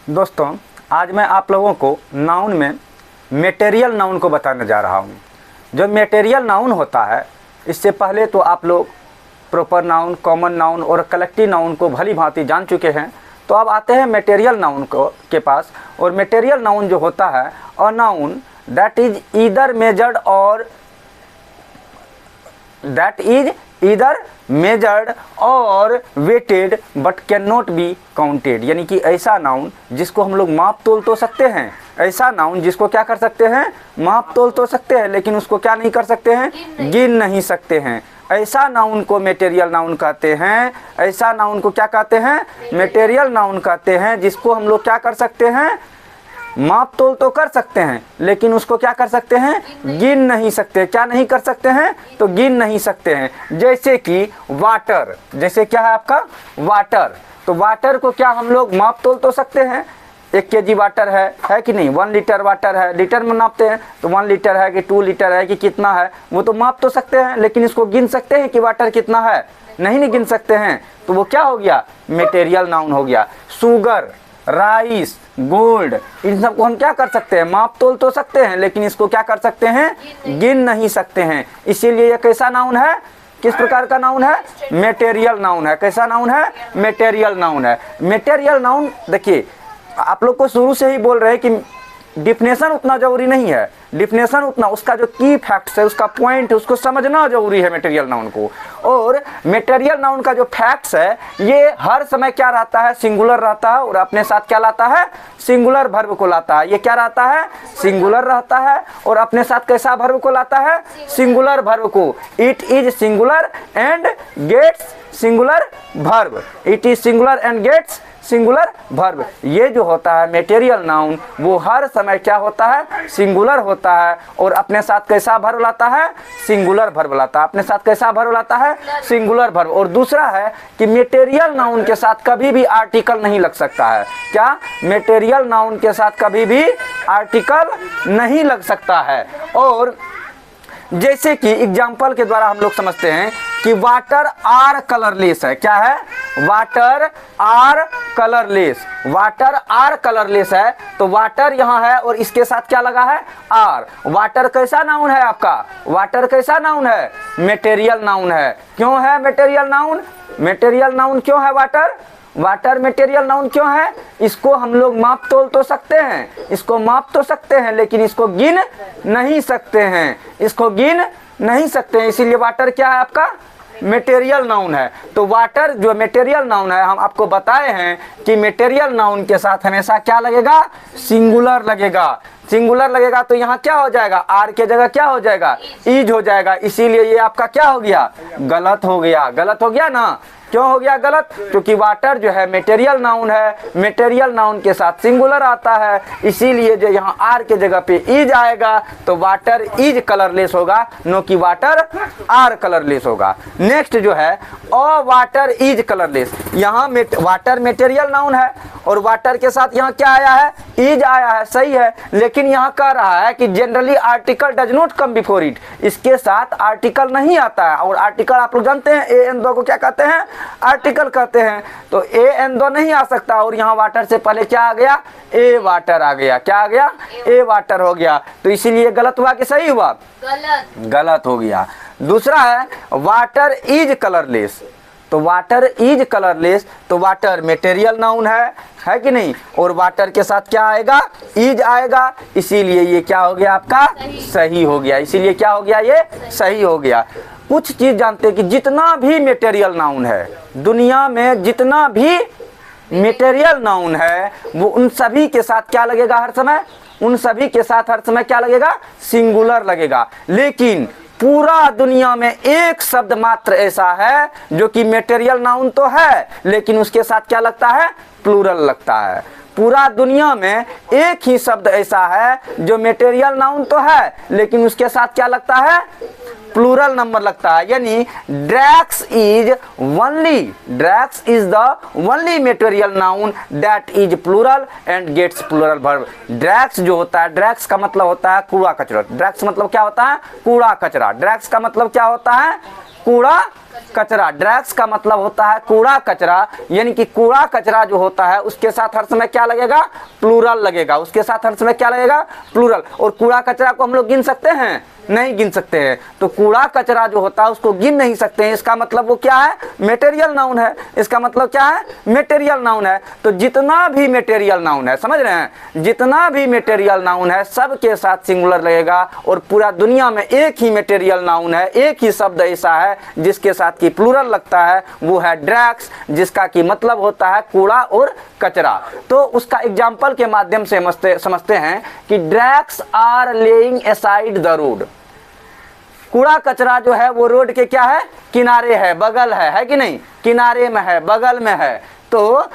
दोस्तों, आज मैं आप लोगों को नाउन में मेटेरियल नाउन को बताने जा रहा हूँ। जो मेटेरियल नाउन होता है, इससे पहले तो आप लोग प्रॉपर नाउन, कॉमन नाउन और कलेक्टिव नाउन को भली भांति जान चुके हैं। तो अब आते हैं मेटेरियल नाउन को के पास। और मेटेरियल नाउन जो होता है, a noun that is either measured or weighted but can not be counted, यानी कि ऐसा नाउन जिसको हम लोग माप तोल तो सकते हैं, ऐसा नाउन जिसको क्या कर सकते हैं, माप तोल तो सकते हैं, लेकिन उसको क्या नहीं कर सकते हैं, गिन नहीं सकते हैं। ऐसा नाउन को मेटेरियल नाउन कहते हैं। ऐसा नाउन को क्या कहते हैं, मेटेरियल नाउन कहते हैं, जिसको हम लोग क्या कर सकते हैं, माप तोल तो कर सकते हैं, लेकिन उसको क्या कर सकते हैं, गिन नहीं सकते। क्या नहीं कर सकते हैं, तो गिन नहीं सकते हैं। जैसे कि वाटर, जैसे क्या है आपका वाटर, तो वाटर को क्या हम लोग माप तोल तो सकते हैं। 1 kg वाटर है कि नहीं, 1 लीटर वाटर है, लीटर में नापते हैं, तो 1 लीटर है कि 2 लीटर है कि कितना है, वो तो माप तो सकते हैं, लेकिन इसको गिन सकते हैं कि वाटर कितना है, नहीं गिन सकते हैं। तो वो क्या हो गया, मेटेरियल नाउन हो गया। शुगर, राइस, गोल्ड, इन सब को हम क्या कर सकते हैं, माप तोल तो सकते हैं, लेकिन इसको क्या कर सकते हैं, गिन नहीं सकते हैं। इसीलिए ये कैसा नाउन है, किस प्रकार का नाउन है, मेटेरियल नाउन है। कैसा नाउन है, मेटेरियल नाउन है। मेटेरियल नाउन देखिए, आप लोग को शुरू से ही बोल रहे हैं कि डिफिनेशन उतना जरूरी नहीं है। डिफिनेशन उतना, उसका जो की फैक्ट्स है, उसका पॉइंट है, उसको समझना जरूरी है मेटेरियल नाउन को। और मेटेरियल नाउन का जो फैक्ट्स है, ये हर समय क्या रहता है, सिंगुलर रहता है, और अपने साथ क्या लाता है, सिंगुलर वर्ब को लाता है। ये क्या रहता है, सिंगुलर रहता है, और अपने साथ कैसा वर्ब को लाता है, सिंगुलर वर्ब को। It is singular and gets singular verb. It is singular and gets singular verb. ये जो होता है मेटेरियल नाउन, वो हर समय क्या होता है, सिंगुलर होता है, और अपने साथ कैसा वर्ब लाता है, सिंगुलर वर्ब लाता है। अपने साथ कैसा वर्ब लाता है, सिंगुलर वर्ब। और दूसरा है कि मेटेरियल नाउन के साथ कभी भी आर्टिकल नहीं लग सकता है। क्या, मेटेरियल नाउन के साथ कभी भी आर्टिकल नहीं लग सकता है। और जैसे कि एग्जाम्पल के द्वारा हम लोग समझते हैं कि वाटर आर कलरलेस है। क्या है, water are colourless. Water are colourless है, तो वाटर यहाँ है और इसके साथ क्या लगा है, आर। वाटर कैसा नाउन है आपका, वाटर कैसा नाउन है, मेटेरियल नाउन है। क्यों है मेटेरियल नाउन, मेटेरियल नाउन क्यों है वाटर, वाटर मेटेरियल नाउन क्यों है, इसको हम लोग माप तोल तो सकते हैं, इसको माप तो सकते हैं, लेकिन इसको गिन नहीं सकते हैं, इसको गिन नहीं सकते हैं। इसीलिए वाटर क्या है आपका, मेटेरियल नाउन है। तो वाटर जो मेटेरियल नाउन है, हम आपको बताए हैं कि मेटेरियल नाउन के साथ हमेशा क्या लगेगा, सिंगुलर लगेगा। सिंगुलर लगेगा तो यहाँ क्या हो जाएगा, आर के जगह क्या हो जाएगा, इज हो जाएगा। इसीलिए ये आपका क्या हो गया, गलत हो गया। गलत हो गया ना, क्यों हो गया गलत, क्योंकि वाटर जो है मेटेरियल नाउन है, मेटेरियल नाउन के साथ सिंगुलर आता है, इसीलिए जो यहाँ आर के जगह पे इज आएगा, तो वाटर इज कलरलेस होगा, नो कि वाटर आर कलरलेस होगा। नेक्स्ट जो है, अ वाटर इज कलरलेस। यहाँ वाटर मेटेरियल नाउन है, और वाटर के साथ यहाँ क्या आया है, इज आया है, सही है, लेकिन यहाँ कह रहा है कि generally article does not come before it. इसके साथ आर्टिकल नहीं आता है, और आर्टिकल आप लोग जानते हैं, ए एन दो को क्या कहते हैं, आर्टिकल कहते हैं। तो ए एन दो नहीं आ सकता, और यहाँ वाटर से पहले क्या आ गया, ए वाटर आ गया। क्या आ गया, ए वाटर हो गया। तो इसीलिए गलत हुआ कि सही हुआ, गलत हो गया। दूसरा है, वाटर इज कलरलेस। तो वाटर इज कलरलेस, तो वाटर मेटेरियल नाउन है कि नहीं, और वाटर के साथ क्या आएगा, इज आएगा, इसीलिए ये क्या हो गया आपका, सही हो गया। इसीलिए क्या हो गया, ये सही हो गया। कुछ चीज जानते हैं कि जितना भी मेटेरियल नाउन है दुनिया में, जितना भी मेटेरियल नाउन है, वो उन सभी के साथ क्या लगेगा हर समय, उन सभी के साथ हर समय क्या लगेगा, सिंगुलर लगेगा। लेकिन पूरा दुनिया में एक शब्द मात्र ऐसा है जो कि मेटेरियल नाउन तो है, लेकिन उसके साथ क्या लगता है, प्लूरल लगता है। पूरा दुनिया में एक ही शब्द ऐसा है जो मेटेरियल नाउन तो है, लेकिन उसके साथ क्या लगता है, प्लूरल नंबर लगता है। यानी dregs is the only material noun that is plural and gets plural verb. Dregs जो होता है, ड्रैक्स का मतलब होता है कूड़ा कचरा। ड्रैक्स मतलब क्या होता है, कूड़ा कचरा। ड्रैक्स का मतलब क्या होता है, कूड़ा कचरा। ड्रैग्स का मतलब होता है कूड़ा कचरा, यानी कि कूड़ा कचरा जो होता है उसके साथ हर समय क्या लगेगा, प्लूरल लगेगा, उसके साथ हर समय क्या लगेगा, प्लूरल। और कूड़ा कचरा को हम लोग गिन सकते हैं, नहीं गिन सकते हैं। तो कूड़ा कचरा जो होता है उसको गिन नहीं सकते हैं, इसका मतलब वो क्या है, मटेरियल नाउन है। इसका मतलब क्या है, मटेरियल नाउन है। तो जितना भी मटेरियल नाउन है, समझ रहे हैं, जितना भी मटेरियल नाउन है सब के साथ सिंगुलर लगेगा। और पूरा दुनिया में एक ही मटेरियल नाउन है, एक ही शब्द ऐसा है जिसके साथ की प्लूरल लगता है, वो है ड्रैग्स, जिसका की मतलब होता है कूड़ा और कचरा। तो उसका एग्जाम्पल के माध्यम से समझते हैं कि dregs are lying aside the road. कूड़ा कचरा जो है वो रोड के क्या है, किनारे है, बगल है कि नहीं, किनारे में है, बगल में है। तो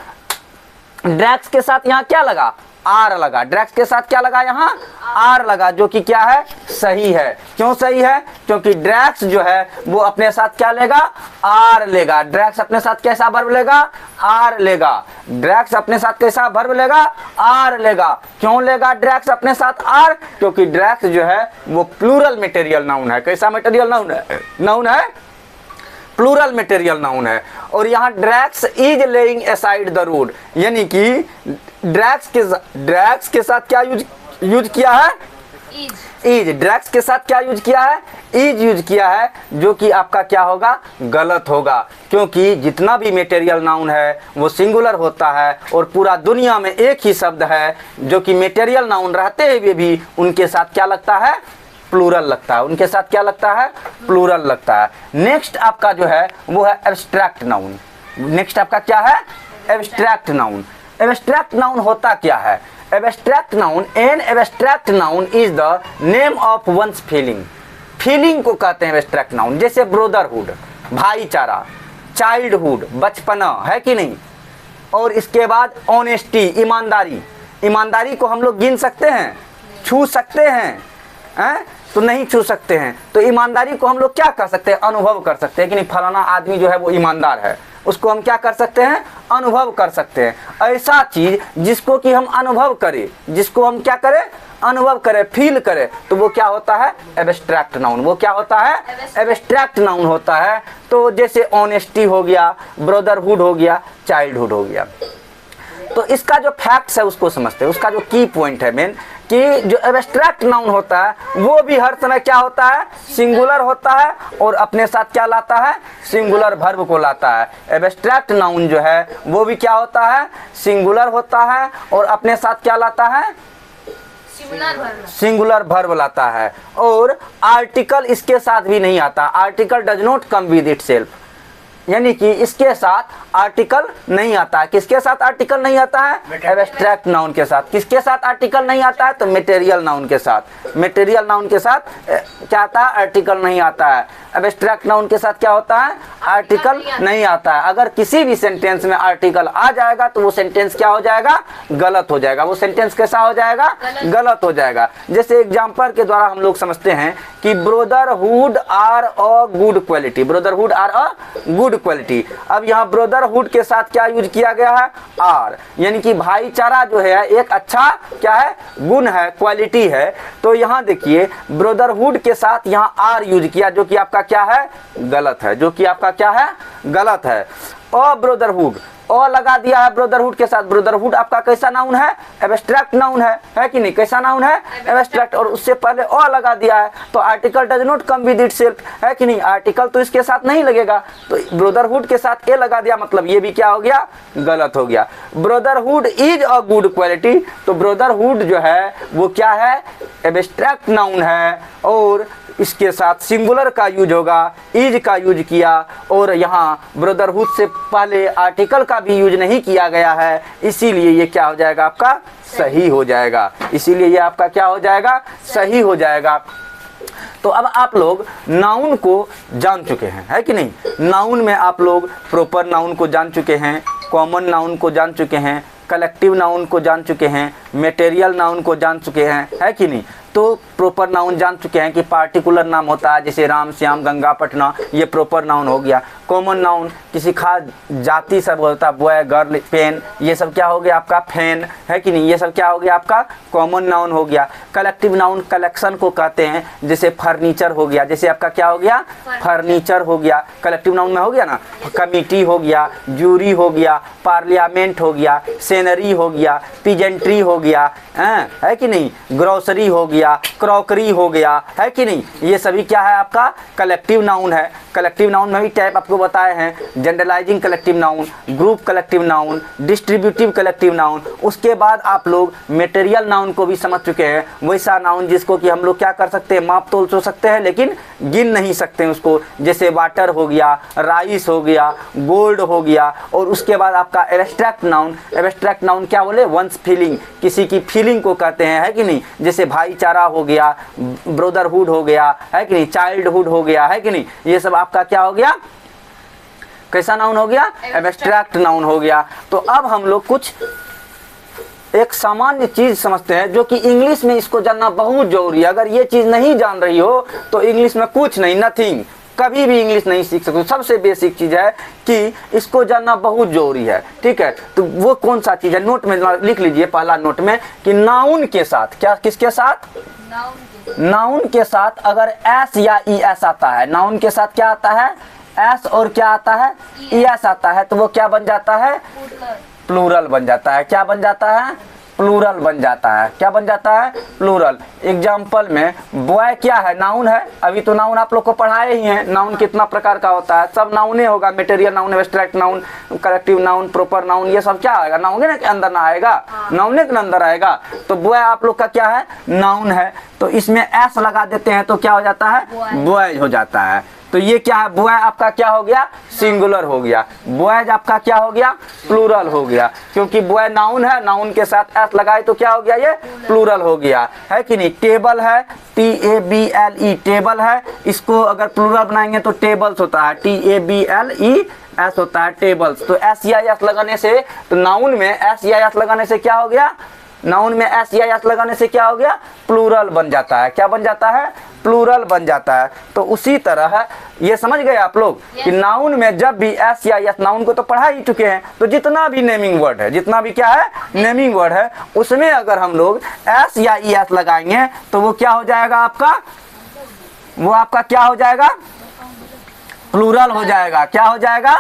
ड्रैग्स के साथ यहाँ क्या लगा, आर लगा। ड्रैग्स के साथ क्या लगा, यहाँ आर लगा, जो कि क्या है, सही है। क्यों सही है, क्योंकि ड्रैग्स जो है वो अपने साथ क्या लेगा, आर लेगा। ड्रैग्स अपने साथ कैसा वर्ब लेगा, आर लेगा। ड्रैग्स अपने साथ कैसा वर्ब लेगा, आर लेगा। क्यों लेगा ड्रैग्स अपने साथ आर, क्योंकि ड्रैग्स जो है वो प्लूरल मटेरियल नाउन है। कैसा मटेरियल नाउन है, नाउन है, प्लूरल मटेरियल नाउन है। और यहाँ drags is laying aside the road, यानी कि ड्रैग्स के साथ क्या यूज किया है, इज। ड्रैग्स के साथ क्या यूज किया है, इज यूज किया है, जो कि आपका क्या होगा, गलत होगा। क्योंकि जितना भी मटेरियल नाउन है वो सिंगुलर होता है और पूरा दुनिया में एक ही शब्द है जो कि मटेरियल नाउन रहते हुए भी उनके साथ क्या लगता है, प्लूरल लगता है। उनके साथ क्या लगता है, प्लूरल लगता है। नेक्स्ट आपका जो है वो है एब्स्ट्रैक्ट नाउन। नेक्स्ट आपका क्या है, एब्स्ट्रैक्ट नाउन। एब्स्ट्रैक्ट नाउन होता क्या है, abstract noun, an abstract noun is the name of one's feeling. Feeling को कहते हैं एब्स्ट्रैक्ट नाउन। जैसे ब्रोदरहुड, भाईचारा, चाइल्डहुड, बचपना, है कि नहीं। और इसके बाद ऑनेस्टी, ईमानदारी। ईमानदारी को हम लोग गिन सकते हैं, छू सकते हैं, तो नहीं छू सकते हैं। तो ईमानदारी को हम लोग क्या कर सकते हैं, अनुभव कर सकते हैं कि नहीं, फलाना आदमी जो है वो ईमानदार है, उसको हम क्या कर सकते हैं, अनुभव कर सकते हैं। ऐसा चीज जिसको कि हम अनुभव करें, जिसको हम क्या करें, अनुभव करें, फील करें, तो वो क्या होता है, एब्स्ट्रैक्ट नाउन। वो क्या होता है, एब्स्ट्रैक्ट नाउन होता है। तो जैसे ऑनेस्टी हो गया, ब्रदरहुड हो गया, चाइल्डहुड हो गया। तो इसका जो फैक्ट्स है उसको समझते हैं। उसका जो की पॉइंट है मेन, कि जो एब्स्ट्रैक्ट नाउन होता है वो भी हर समय क्या होता है, सिंगुलर होता है और अपने साथ क्या लाता है, सिंगुलर वर्ब को लाता है। एब्स्ट्रैक्ट नाउन जो है वो भी क्या होता है, सिंगुलर होता है और अपने साथ क्या लाता है, सिंगुलर वर्ब लाता है। और आर्टिकल इसके साथ भी नहीं आता। Article does not come with itself, यानी कि इसके साथ आर्टिकल नहीं आता है। किसके साथ आर्टिकल नहीं आता है, एब्स्ट्रैक्ट नाउन के साथ। किसके साथ आर्टिकल नहीं आता है, तो मटेरियल नाउन के साथ। मटेरियल नाउन के साथ क्या आता है, आर्टिकल नहीं आता है। एब्स्ट्रैक्ट नाउन के साथ क्या होता है, आर्टिकल नहीं आता है। अगर किसी भी सेंटेंस में आर्टिकल आ जाएगा तो वो सेंटेंस क्या हो जाएगा, गलत हो जाएगा। वो सेंटेंस कैसा हो जाएगा, गलत हो जाएगा। जैसे एग्जाम्पल के द्वारा हम लोग समझते हैं कि brotherhood are a good quality. Brotherhood are a good quality. अब यहाँ ब्रदरहुड के साथ क्या यूज किया गया है, आर, यानी कि भाईचारा जो है एक अच्छा क्या है, गुण है, क्वालिटी है। तो यहाँ देखिए ब्रदरहुड के साथ यहाँ आर यूज किया, जो कि आपका क्या है, गलत है, जो कि आपका क्या है, गलत है। अ ब्रदरहुड, अ लगा दिया है ब्रदरहुड के साथ। ब्रदरहुड आपका कैसा नाउन है, एब्स्ट्रैक्ट नाउन है कि नहीं, कैसा नाउन है, एब्स्ट्रैक्ट। और उससे पहले अ लगा दिया है तो article does not come with itself, है कि नहीं, आर्टिकल तो इसके साथ नहीं लगेगा। तो ब्रदरहुड के साथ ए लगा दिया, मतलब ये भी क्या हो गया, गलत हो गया। Brotherhood is a good quality, तो ब्रदरहुड जो है वो क्या है, एब्स्ट्रैक्ट नाउन है और इसके साथ सिंगुलर का यूज होगा, इज का यूज किया। और यहाँ ब्रदरहुड से पहले आर्टिकल का भी यूज नहीं किया गया है, इसीलिए ये क्या हो जाएगा, आपका सही हो जाएगा। इसीलिए ये आपका क्या हो जाएगा, सही हो जाएगा। तो अब आप लोग नाउन को जान चुके हैं, है कि नहीं। नाउन में आप लोग प्रॉपर नाउन को जान चुके हैं, कॉमन नाउन को जान चुके हैं, कलेक्टिव नाउन को जान चुके हैं, मटेरियल नाउन को जान चुके हैं, है कि नहीं। तो प्रॉपर नाउन जान चुके हैं कि पार्टिकुलर नाम होता है, जैसे राम, श्याम, गंगा, पटना, ये प्रॉपर नाउन हो गया। कॉमन नाउन किसी खास जाति सब होता है, बॉय गर्ल पेन, ये सब क्या हो गया आपका फैन, है कि नहीं, ये सब क्या हो गया आपका कॉमन नाउन हो गया। कलेक्टिव नाउन कलेक्शन को कहते हैं, जैसे फर्नीचर हो गया, जैसे आपका क्या हो गया फर्नीचर हो गया, कलेक्टिव नाउन में हो गया ना। कमिटी हो गया, जूरी हो गया, पार्लियामेंट हो गया, सेनरी हो गया, पीजेंट्री हो गया, है कि नहीं, ग्रोसरी हो गया, क्रॉकरी हो गया, है कि नहीं, ये सभी क्या है आपका कलेक्टिव नाउन है। कलेक्टिव नाउन में भी टाइप आपको बताए हैं, generalising collective noun, group collective noun, distributive collective noun. उसके बाद आप लोग मटेरियल नाउन को भी समझ चुके हैं, वैसा नाउन जिसको कि हम लोग क्या कर सकते हैं, माप तोल तो सकते हैं लेकिन गिन नहीं सकते हैं उसको, जैसे वाटर हो गया, राइस हो गया, गोल्ड हो गया। और उसके बाद आपका एब्स्ट्रैक्ट नाउन, एब्स्ट्रैक्ट नाउन क्या बोले, वंस फीलिंग, किसी की फीलिंग को कहते हैं, है कि नहीं, जैसे भाईचारा हो गया, ब्रदरहुड हो गया, है कि नहीं, चाइल्डहुड हो गया, है कि नहीं, ये सब आपका क्या हो गया, कैसा नाउन हो गया, एब्स्ट्रैक्ट नाउन हो गया। तो अब हम लोग कुछ एक सामान्य चीज समझते हैं जो कि इंग्लिश में इसको जानना बहुत जरूरी है। अगर ये चीज नहीं जान रही हो तो इंग्लिश में कुछ नहीं, नथिंग, कभी भी इंग्लिश नहीं सीख सकते। सबसे बेसिक चीज है कि इसको जानना बहुत जरूरी है, ठीक है। तो वो कौन सा चीज है, नोट में लिख लीजिए पहला नोट में कि नाउन के साथ, क्या किसके साथ, नाउन के साथ अगर एस या ई एस आता है, नाउन के साथ क्या आता है, एस और क्या आता है, ई एस आता है, तो वो क्या बन जाता है, प्लूरल बन जाता है। क्या बन जाता है, प्लूरल बन जाता है। क्या बन जाता है, प्लूरल। एग्जाम्पल में बॉय क्या है, नाउन है, अभी तो नाउन आप लोग को पढ़ाए ही हैं, नाउन कितना प्रकार का होता है, सब नाउन होगा, material noun, abstract noun, collective noun, proper noun, ये सब क्या आएगा, नाउन के अंदर ना आएगा, नाउन के अंदर आएगा। तो बॉय आप लोग का क्या है, नाउन है, तो इसमें एस लगा देते हैं तो क्या हो जाता है, बॉयज हो जाता है। तो ये क्या है, बॉय आपका क्या हो गया, सिंगुलर हो गया, बॉयज आपका क्या हो गया, प्लूरल हो गया, क्योंकि बॉय नाउन है, नाउन के साथ एस लगाए तो क्या हो गया, ये प्लूरल हो गया, है कि नहीं। टेबल है, TABLE टेबल है, इसको अगर प्लूरल बनाएंगे तो टेबल्स होता है, TABLES होता है, टेबल्स। तो एस या एस लगाने से, तो नाउन में एस या एस लगाने से क्या हो गया, नाउन में एस या एस लगाने से क्या हो गया, प्लूरल बन जाता है। क्या बन जाता है, प्लूरल बन जाता है। तो उसी तरह ये समझ गए आप लोग कि नाउन में जब भी एस या एस, नाउन को तो पढ़ा ही चुके हैं, तो जितना भी नेमिंग वर्ड है, जितना भी क्या है नेमिंग वर्ड है, उसमें अगर हम लोग एस या ई एस लगाएंगे तो वो क्या हो जाएगा आपका, वो आपका क्या हो जाएगा, प्लूरल हो जाएगा। क्या हो जाएगा,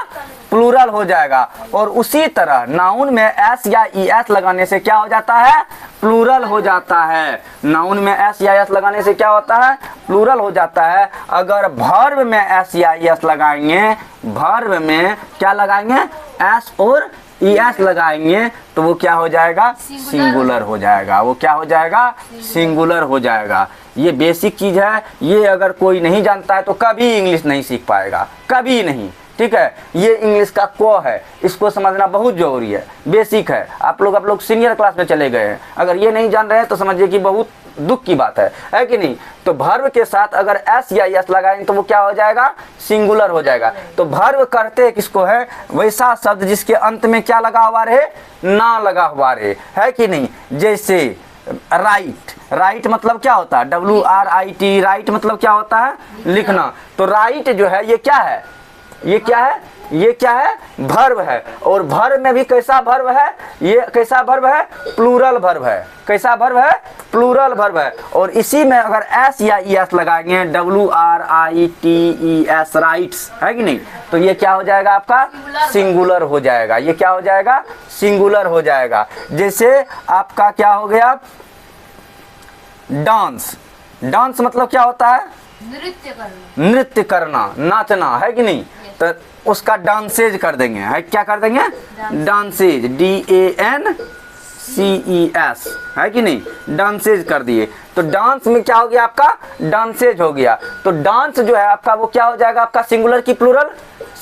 प्लूरल हो जाएगा। और उसी तरह नाउन में एस या ई एस लगाने से क्या हो जाता है, प्लूरल हो जाता है। नाउन में एस या एस लगाने से क्या होता है, प्लूरल हो जाता है। अगर वर्ब में एस या ई एस लगाएंगे, वर्ब में क्या लगाएंगे, एस और ई एस लगाएंगे तो वो क्या हो जाएगा, सिंगुलर हो जाएगा। वो क्या हो जाएगा, सिंगुलर हो जाएगा। ये बेसिक चीज है, ये अगर कोई नहीं जानता है तो कभी इंग्लिश नहीं सीख पाएगा, कभी नहीं, ठीक है। ये इंग्लिश का को है, इसको समझना बहुत जरूरी है, बेसिक है। आप लोग सीनियर क्लास में चले गए हैं, अगर ये नहीं जान रहे हैं तो समझिए कि बहुत दुख की बात है कि नहीं। तो वर्ब के साथ अगर एस या एस लगाएंगे तो वो क्या हो जाएगा, सिंगुलर हो जाएगा। तो वर्ब करते किसको है, वैसा शब्द जिसके अंत में क्या लगा हुआ रहे, ना लगा हुआ रहे, है कि नहीं। जैसे राइट, राइट मतलब क्या होता है, WRIT, राइट मतलब क्या होता है, लिखना। तो राइट जो है ये क्या है, ये क्या है, ये क्या है, वर्ब है। और वर्ब में भी कैसा वर्ब है, ये कैसा वर्ब है, प्लूरल वर्ब है। कैसा वर्ब है, प्लूरल वर्ब है। और इसी में अगर एस या ई एस लगाएंगे, WRITES, राइट्स, है कि नहीं, तो ये क्या हो जाएगा आपका, सिंगुलर हो जाएगा। ये क्या हो जाएगा, सिंगुलर हो जाएगा। जैसे आपका क्या हो गया, डांस, डांस मतलब क्या होता है, नृत्य करना, नृत्य करना, नाचना, है कि नहीं। तो उसका डांसेज कर देंगे, है क्या कर देंगे, डांसेज, DANCES, है कि नहीं, डांसेज कर दिए। तो डांस में क्या हो गया आपका, डांसेज हो गया। तो डांस जो है आपका वो क्या हो जाएगा आपका, सिंगुलर की प्लूरल,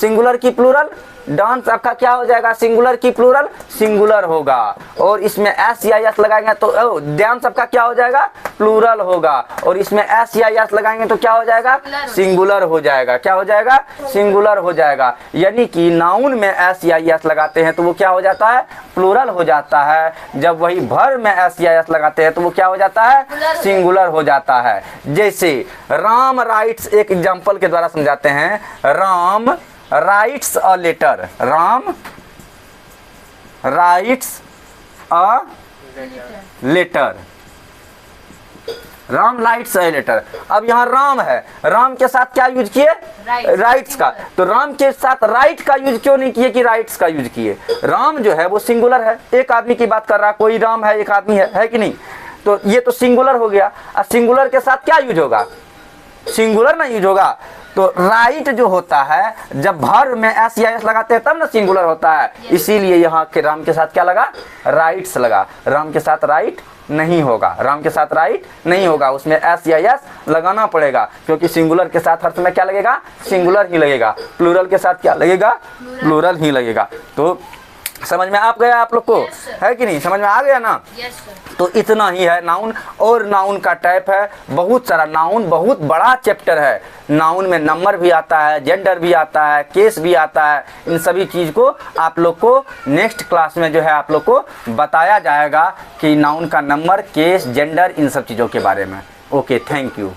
सिंगुलर की प्लूरल। डांस आपका क्या हो जाएगा, सिंगुलर की प्लूरल, सिंगुलर होगा। और इसमें एस या एस लगाएंगे तो डांस आपका क्या हो जाएगा, प्लूरल होगा। और इसमें एस या एस लगाएंगे तो क्या हो जाएगा, सिंगुलर हो जाएगा। क्या हो जाएगा, सिंगुलर हो जाएगा। यानी कि नाउन में एस या एस लगाते हैं तो वो क्या हो जाता है, प्लूरल हो जाता है। जब वही वर्ब में एस या एस लगाते हैं तो वो क्या हो जाता है, सिंगुलर हो जाता है। जैसे राम राइट्स, एक एग्जाम्पल के द्वारा समझाते हैं। Ram writes a letter, Ram writes a letter, Ram writes a letter. अब यहाँ राम है, राम के साथ क्या यूज किए, राइट्स का, तो राम के साथ राइट का यूज क्यों नहीं किए कि राइट्स का यूज किए। राम जो है वो सिंगुलर है, एक आदमी की बात कर रहा, कोई राम है, एक आदमी है कि नहीं, तो ये तो सिंगुलर हो गया। और सिंगुलर के साथ क्या यूज होगा, सिंगुलर ना यूज होगा। तो राइट जो होता है जब भर में एस या एस लगाते हैं तब ना सिंगुलर होता है, इसीलिए यहाँ के राम के साथ क्या लगा, राइट्स लगा। राम के साथ राइट नहीं होगा, राम के साथ राइट नहीं होगा, उसमें एस या एस लगाना पड़ेगा, क्योंकि सिंगुलर के साथ हर समय क्या लगेगा, सिंगुलर ही लगेगा। प्लूरल के साथ क्या लगेगा, प्लूरल ही लगेगा। तो समझ में आ गया आप लोग को, है कि नहीं, समझ में आ गया ना। तो इतना ही है नाउन। और नाउन का टाइप है बहुत सारा, नाउन बहुत बड़ा चैप्टर है। नाउन में नंबर भी आता है, जेंडर भी आता है, केस भी आता है। इन सभी चीज़ को आप लोग को नेक्स्ट क्लास में जो है आप लोग को बताया जाएगा कि नाउन का नंबर, केस, जेंडर, इन सब चीज़ों के बारे में। Okay, thank you.